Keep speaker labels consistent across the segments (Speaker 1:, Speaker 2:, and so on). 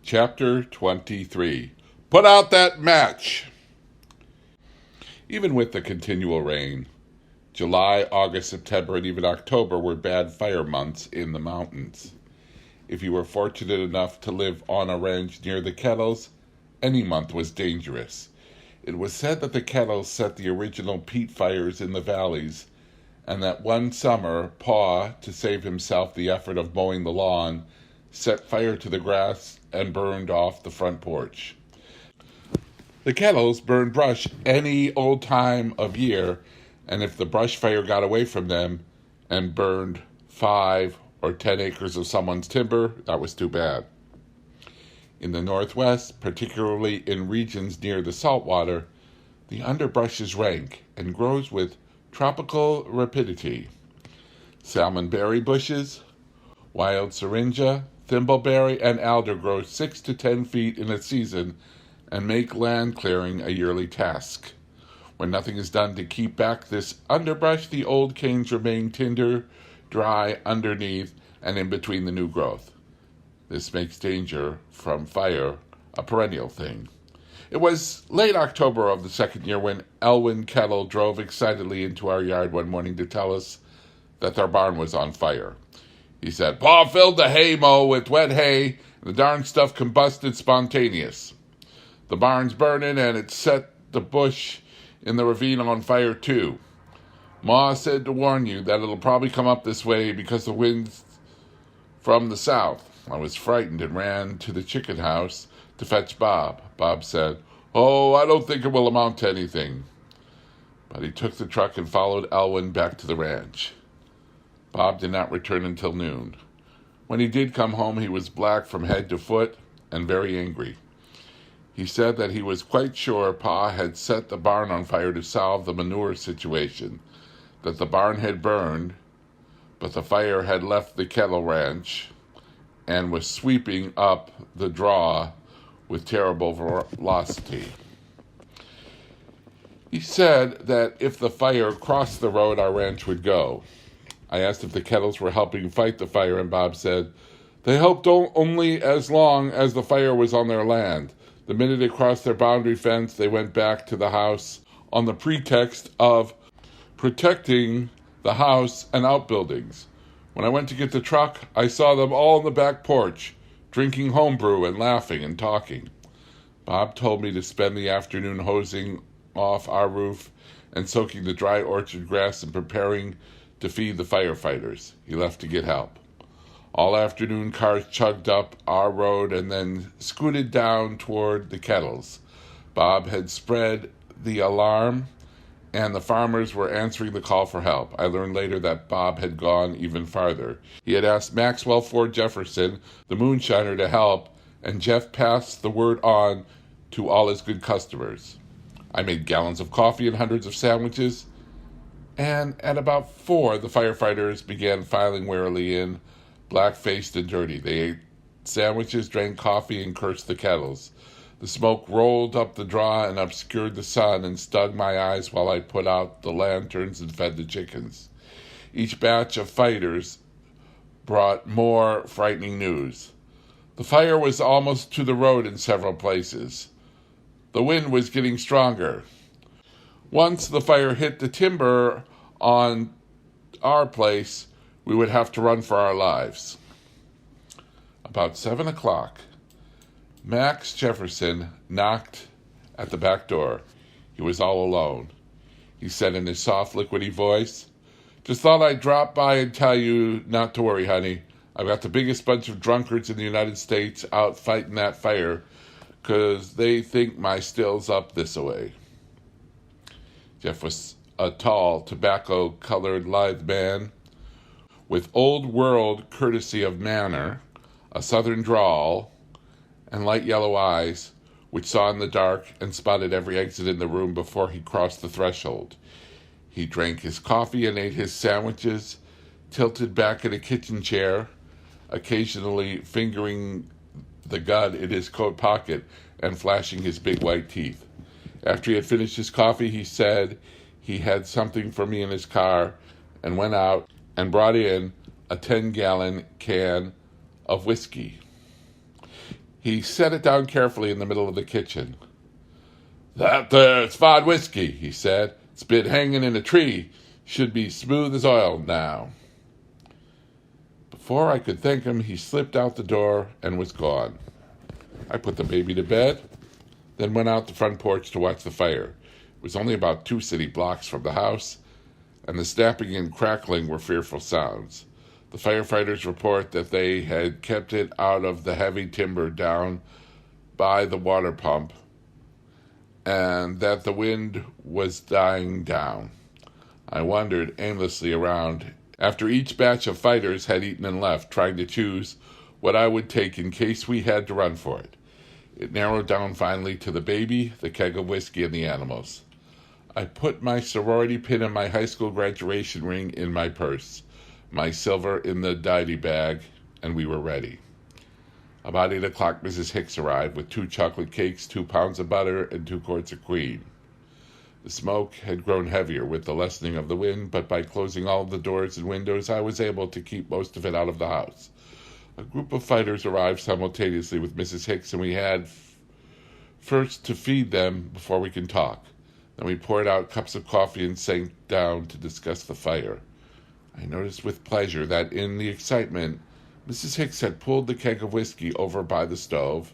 Speaker 1: Chapter 23. Put out that match! Even with the continual rain, July, August, September, and even October were bad fire months in the mountains. If you were fortunate enough to live on a ranch near the kettles, any month was dangerous. It was said that the kettles set the original peat fires in the valleys, and that one summer, Pa, to save himself the effort of mowing the lawn, set fire to the grass and burned off the front porch. The kettles burned brush any old time of year, and if the brush fire got away from them and burned 5 or 10 acres of someone's timber, that was too bad. In the Northwest, particularly in regions near the saltwater, the underbrush is rank and grows with tropical rapidity. Salmonberry bushes, wild syringa, thimbleberry, and alder grow 6 to 10 feet in a season and make land clearing a yearly task. When nothing is done to keep back this underbrush, the old canes remain tender, dry underneath and in between the new growth. This makes danger from fire a perennial thing. It was late October of the second year when Elwyn Kettle drove excitedly into our yard one morning to tell us that our barn was on fire. He said, "Pa filled the hay mow with wet hay, and the darn stuff combusted spontaneous. The barn's burning, and it set the bush in the ravine on fire, too. Ma said to warn you that it'll probably come up this way because the wind's from the south." I was frightened and ran to the chicken house to fetch Bob. Bob said, "Oh, I don't think it will amount to anything." But he took the truck and followed Elwyn back to the ranch. Bob did not return until noon. When he did come home, he was black from head to foot and very angry. He said that he was quite sure Pa had set the barn on fire to solve the manure situation, that the barn had burned, but the fire had left the Kettle Ranch and was sweeping up the draw with terrible velocity. He said that if the fire crossed the road, our ranch would go. I asked if the Kettles were helping fight the fire, and Bob said, "They helped only as long as the fire was on their land. The minute it crossed their boundary fence, they went back to the house on the pretext of protecting the house and outbuildings. When I went to get the truck, I saw them all on the back porch, drinking homebrew and laughing and talking." Bob told me to spend the afternoon hosing off our roof and soaking the dry orchard grass and preparing to feed the firefighters. He left to get help. All afternoon, cars chugged up our road and then scooted down toward the Kettles. Bob had spread the alarm, and the farmers were answering the call for help. I learned later that Bob had gone even farther. He had asked Maxwell Ford Jefferson, the moonshiner, to help, and Jeff passed the word on to all his good customers. I made gallons of coffee and hundreds of sandwiches, and at about 4, the firefighters began filing warily in, black-faced and dirty. They ate sandwiches, drank coffee, and cursed the Kettles. The smoke rolled up the draw and obscured the sun and stung my eyes while I put out the lanterns and fed the chickens. Each batch of fighters brought more frightening news. The fire was almost to the road in several places. The wind was getting stronger. Once the fire hit the timber on our place, we would have to run for our lives. About 7 o'clock, Max Jefferson knocked at the back door. He was all alone. He said in his soft, liquidy voice, "Just thought I'd drop by and tell you not to worry, honey. I've got the biggest bunch of drunkards in the United States out fighting that fire 'cause they think my still's up this-a-way." Jeff was a tall, tobacco-colored, lithe man with old-world courtesy of manner, a southern drawl, and light yellow eyes, which saw in the dark and spotted every exit in the room before he crossed the threshold. He drank his coffee and ate his sandwiches, tilted back in a kitchen chair, occasionally fingering the gun in his coat pocket and flashing his big white teeth. After he had finished his coffee, he said he had something for me in his car and went out and brought in a 10-gallon can of whiskey. He set it down carefully in the middle of the kitchen. "That there's fine whiskey," he said. "It's been hanging in a tree. Should be smooth as oil now." Before I could thank him, he slipped out the door and was gone. I put the baby to bed, then went out the front porch to watch the fire. It was only about 2 city blocks from the house, and the snapping and crackling were fearful sounds. The firefighters report that they had kept it out of the heavy timber down by the water pump, and that the wind was dying down. I wandered aimlessly around after each batch of fighters had eaten and left, trying to choose what I would take in case we had to run for it. It narrowed down finally to the baby, the keg of whiskey, and the animals. I put my sorority pin and my high school graduation ring in my purse, my silver in the diety bag, and we were ready. About 8 o'clock, Mrs. Hicks arrived with 2 chocolate cakes, 2 pounds of butter, and 2 quarts of cream. The smoke had grown heavier with the lessening of the wind, but by closing all the doors and windows, I was able to keep most of it out of the house. A group of fighters arrived simultaneously with Mrs. Hicks, and we had first to feed them before we can talk. Then we poured out cups of coffee and sank down to discuss the fire. I noticed with pleasure that in the excitement, Mrs. Hicks had pulled the keg of whiskey over by the stove,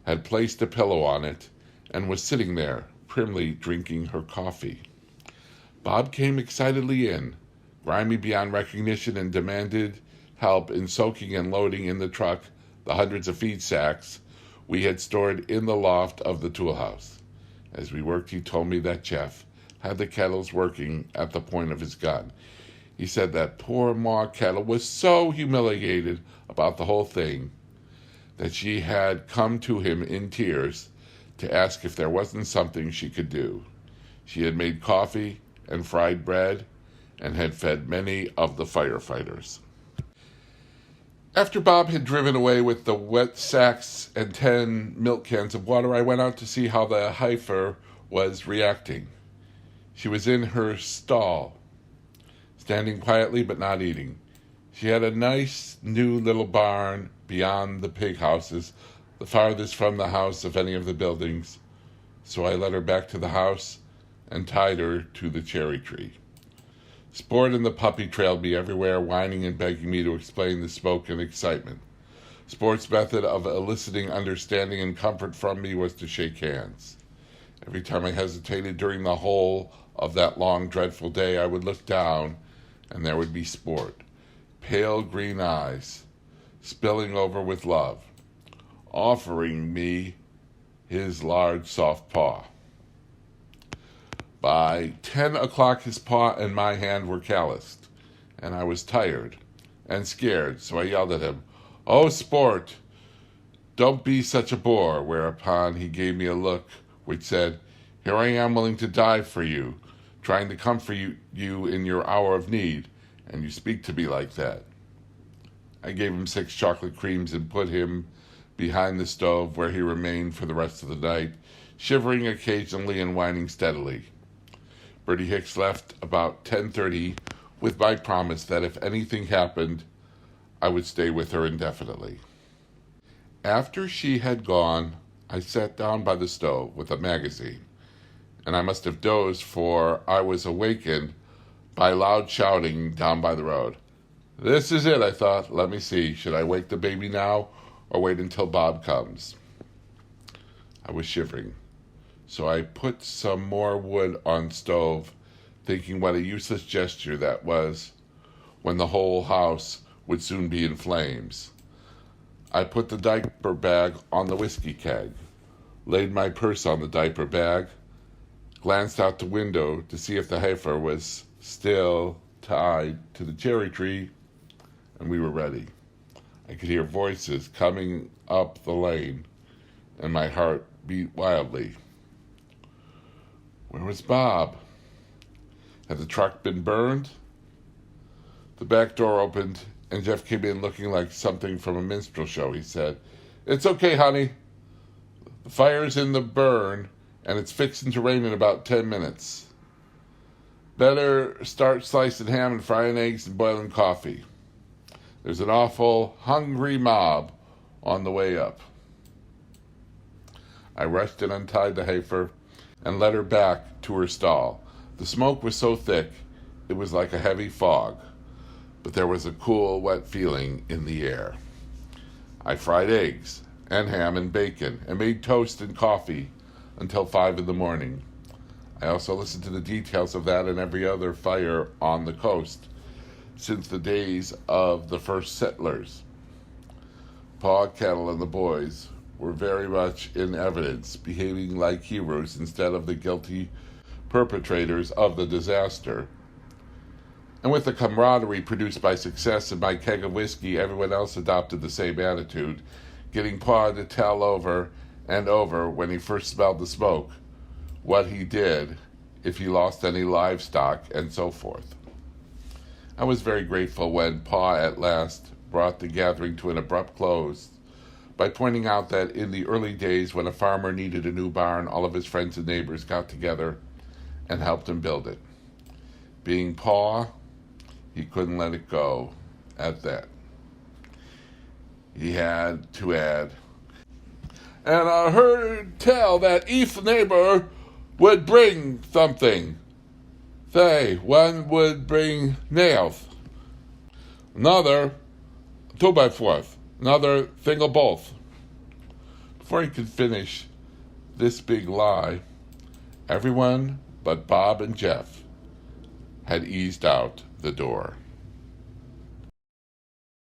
Speaker 1: had placed a pillow on it, and was sitting there, primly drinking her coffee. Bob came excitedly in, grimy beyond recognition, and demanded help in soaking and loading in the truck the hundreds of feed sacks we had stored in the loft of the tool house. As we worked, he told me that Jeff had the kettles working at the point of his gun. He said that poor Ma Kettle was so humiliated about the whole thing that she had come to him in tears to ask if there wasn't something she could do. She had made coffee and fried bread and had fed many of the firefighters. After Bob had driven away with the wet sacks and 10 milk cans of water, I went out to see how the heifer was reacting. She was in her stall, standing quietly but not eating. She had a nice new little barn beyond the pig houses, the farthest from the house of any of the buildings, so I led her back to the house and tied her to the cherry tree. Sport and the puppy trailed me everywhere, whining and begging me to explain the smoke and excitement. Sport's method of eliciting understanding and comfort from me was to shake hands. Every time I hesitated during the whole of that long, dreadful day, I would look down, and there would be Sport, pale green eyes, spilling over with love, offering me his large, soft paw. By 10 o'clock, his paw and my hand were calloused, and I was tired and scared, so I yelled at him, "Oh, Sport, don't be such a bore," whereupon he gave me a look which said, "Here I am willing to die for you, trying to comfort you in your hour of need, and you speak to me like that." I gave him 6 chocolate creams and put him behind the stove, where he remained for the rest of the night, shivering occasionally and whining steadily. Bertie Hicks left about 10:30 with my promise that if anything happened, I would stay with her indefinitely. After she had gone, I sat down by the stove with a magazine, and I must have dozed, for I was awakened by loud shouting down by the road. This is it, I thought. Let me see. Should I wake the baby now or wait until Bob comes? I was shivering, so I put some more wood on stove, thinking what a useless gesture that was when the whole house would soon be in flames. I put the diaper bag on the whiskey keg, laid my purse on the diaper bag, glanced out the window to see if the heifer was still tied to the cherry tree, and we were ready. I could hear voices coming up the lane, and my heart beat wildly. Where was Bob? Had the truck been burned? The back door opened, and Jeff came in looking like something from a minstrel show. He said, "It's okay, honey. The fire's in the burn, and it's fixing to rain in about 10 minutes. Better start slicing ham and frying eggs and boiling coffee. There's an awful hungry mob on the way up." I rushed and untied the heifer and led her back to her stall. The smoke was so thick, it was like a heavy fog, but there was a cool, wet feeling in the air. I fried eggs and ham and bacon and made toast and coffee until 5 in the morning. I also listened to the details of that and every other fire on the coast since the days of the first settlers. Pa, Kettle, and the boys were very much in evidence, behaving like heroes instead of the guilty perpetrators of the disaster. And with the camaraderie produced by success and my keg of whiskey, everyone else adopted the same attitude, getting Pa to tell over and over when he first smelled the smoke what he did if he lost any livestock and so forth. I was very grateful when Pa at last brought the gathering to an abrupt close by pointing out that in the early days when a farmer needed a new barn, all of his friends and neighbors got together and helped him build it. Being Pa, he couldn't let it go at that. He had to add, and I heard tell that each neighbor would bring something. Say, one would bring nails, another 2x4s, another thing of both. Before he could finish this big lie, everyone but Bob and Jeff had eased out the door.